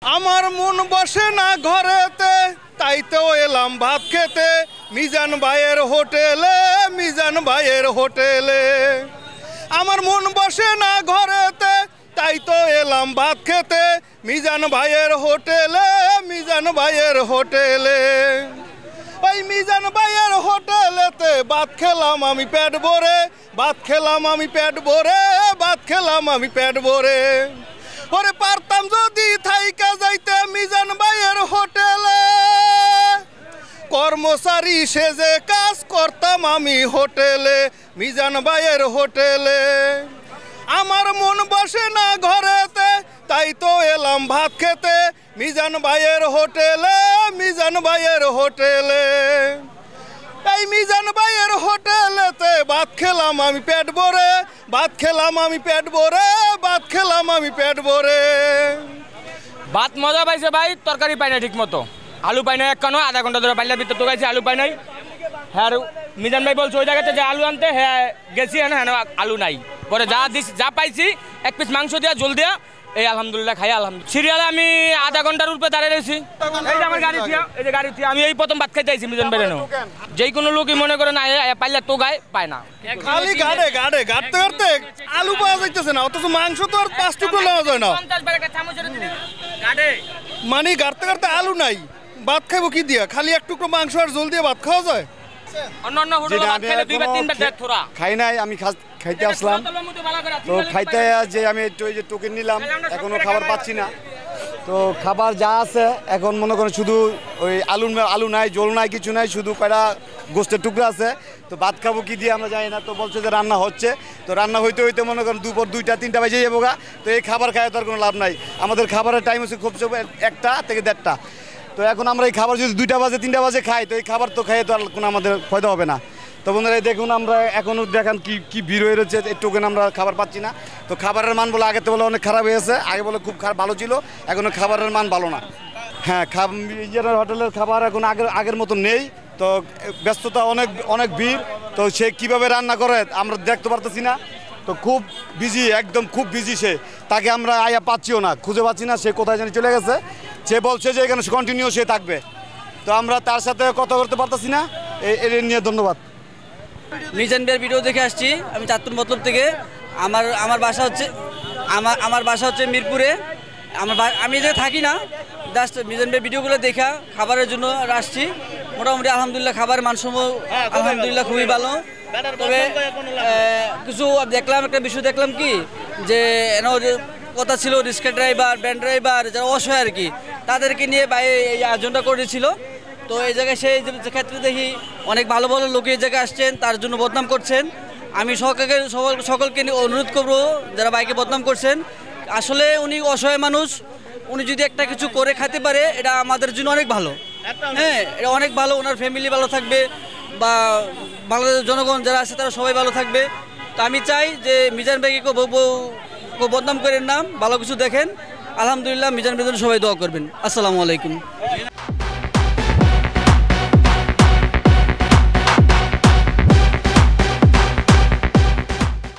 আমার মন বসে না ঘরেতে, তাই তো এলাম ভাত খেতে মিজান ভাইয়ের হোটেলে, মিজান ভাইয়ের হোটেলে। আমার মন বসে না ঘরেতে, তাই তো এলাম ভাত খেতে মিজান ভাইয়ের হোটেলে, মিজান ভাইয়ের হোটেলে। ওই মিজান ভাইয়ের হোটেলেতে ভাত খেলাম আমি পেট ভরে, ভাত খেলাম আমি পেট ভরে, ভাত খেলাম আমি পেট ভরে। ওরে পারতাম যদি থাইকা যাইতে মিজান ভাইয়ের হোটেলে, কর্মচারী সেজে কাজ করতাম আমি হোটেলে, মিজান ভাইয়ের হোটেলে। আমার মন বসে না ঘরেতে, তাই তো এলাম ভাত খেতে মিজান ভাইয়ের হোটেলে, মিজান ভাইয়ের হোটেলে। এই মিজান ভাইয়ের হোটেলেতে ভাত খেলাম আমি পেট ভরে, ভাত খেলাম আমি পেট ভরে, ভাত খেলাম আমি পেট ভরে। ভাত মজা পাইছে ভাই, তরকারি পাই না ঠিক মতো, আলু পাই না এক কানো, আধা ঘন্টা ধরে পাইলার ভিতরে তোকাইছি আলু পাই নাই। হ্যাঁ মিজান ভাই বলছে ওই জায়গাতে যে আলু আনতে, হ্যাঁ গেছি হ্যাঁ আলু নাই। পরে যা পাইছি এক পিস মাংস দিয়া জল দিয়া এই আলহামদুলিল্লাহ খাই। আলহামদুলিল্লাহ সিরিয়ালে আমি আধা ঘন্টার উপরে দাঁড়িয়ে রয়েছি। এই যে আমার গাড়ি থিয়া, এই যে গাড়ি থিয়া আমি এই প্রথম ভাত খাইতে আইছি মিজান ভাইয়ের। যে কোনো লোকই মনে করে না পাইলে তো গায়ে পায় না, খালি গাড়ে গাড়ে গাড়তে গাড়তে আলু পাওয়া যাইতেছে না, অথচ মাংস তো আর 5 টুকরো নেওয়া যায় না। মানে গাড়তে গাড়তে আলু নাই, ভাত খাইবো কি দিয়া? খালি এক টুকরো মাংস আর জল দিয়ে ভাত খাওয়া যায়? খাই নাই, আমি খাইতে আসলাম তো খাইতে যে আমি একটু ওই যে টোকেন নিলাম, এখনো খাবার পাচ্ছি না। তো খাবার যা আছে এখন মনে করেন শুধু ওই আলু নাই, জল নাই, কিছু নাই, শুধু কয়টা গোস্তের টুকরা আছে। তো ভাত খাবো কি দিয়ে আমরা জানি না। তো বলছে যে রান্না হচ্ছে, তো রান্না হইতে হইতে মনে করেন দুপুর 2টা-3টা বাজে যাবো গা। তো এই খাবার খাওয়া তো আর কোনো লাভ নাই, আমাদের খাবারের টাইম হচ্ছে খুব 1টা থেকে 1:30টা। তো এখন আমরা এই খাবার যদি 2টা বাজে 3টা বাজে খাই, তো এই খাবার তো খাইয়ে তো আর কোনো আমাদের ফায়দা হবে না। তো বন্ধুরা দেখুন আমরা এখনও দেখেন কি ভিড় হয়ে রয়েছে, এই টোকেন আমরা খাবার পাচ্ছি না। তো খাবারের মান বলে আগের বলে অনেক খারাপ হয়েছে, আগে বলে খুব ভালো ছিল, এখনও খাবারের মান ভালো না। হ্যাঁ মিজানের হোটেলের খাবার এখন আগের মতো নেই। তো ব্যস্ততা অনেক ভিড়, তো সে কীভাবে রান্না করে আমরা দেখতে পারতেছি না। তো খুব বিজি, একদম খুব বিজি সে, তাকে আমরা আয়া পাচ্ছিও না, খুঁজে পাচ্ছি না, সে কোথায় জানি চলে গেছে। সে বলছে যে এখানে কন্টিনিউ সে থাকবে, তো আমরা তার সাথে কথা করতে পারতেছি না। এর নিয়ে ধন্যবাদ। মিজান ভাইয়ের ভিডিও দেখে আসছি আমি চাঁদপুর মতলব থেকে। আমার বাসা হচ্ছে মিরপুরে। আমি যে থাকি না, জাস্ট মিজান ভাইয়ের ভিডিওগুলো দেখা খাবারের জন্য আসছি। মোটামুটি আলহামদুলিল্লাহ খাবারের মানসমূহ আলহামদুলিল্লাহ খুবই ভালো। তবে কিছু দেখলাম, একটা বিষয় দেখলাম কি যে কথা ছিল রিক্সা ড্রাইভার, ভ্যান ড্রাইভার যারা অসহায় আর কি, তাদেরকে নিয়ে বাইরে এই আয়োজনটা করেছিল। তো এই জায়গায় সেই ক্ষেত্রে দেখি অনেক ভালো ভালো লোক এই জায়গায় আসছেন, তার জন্য বদনাম করছেন। আমি সকলকে অনুরোধ করবো যারা বাইকে বদনাম করছেন, আসলে উনি অসহায় মানুষ, উনি যদি একটা কিছু করে খেতে পারে এটা আমাদের জন্য অনেক ভালো। হ্যাঁ এটা অনেক ভালো, ওনার ফ্যামিলি ভালো থাকবে বা বাংলাদেশের জনগণ যারা আছে তারা সবাই ভালো থাকবে। তো আমি চাই যে মিজান ভাইকে কেউ বদনাম করেন না, ভালো কিছু দেখেন। আলহামদুলিল্লাহ মিজান ভাইয়ের জন্য সবাই দোয়া করবেন। আসসালামু আলাইকুম।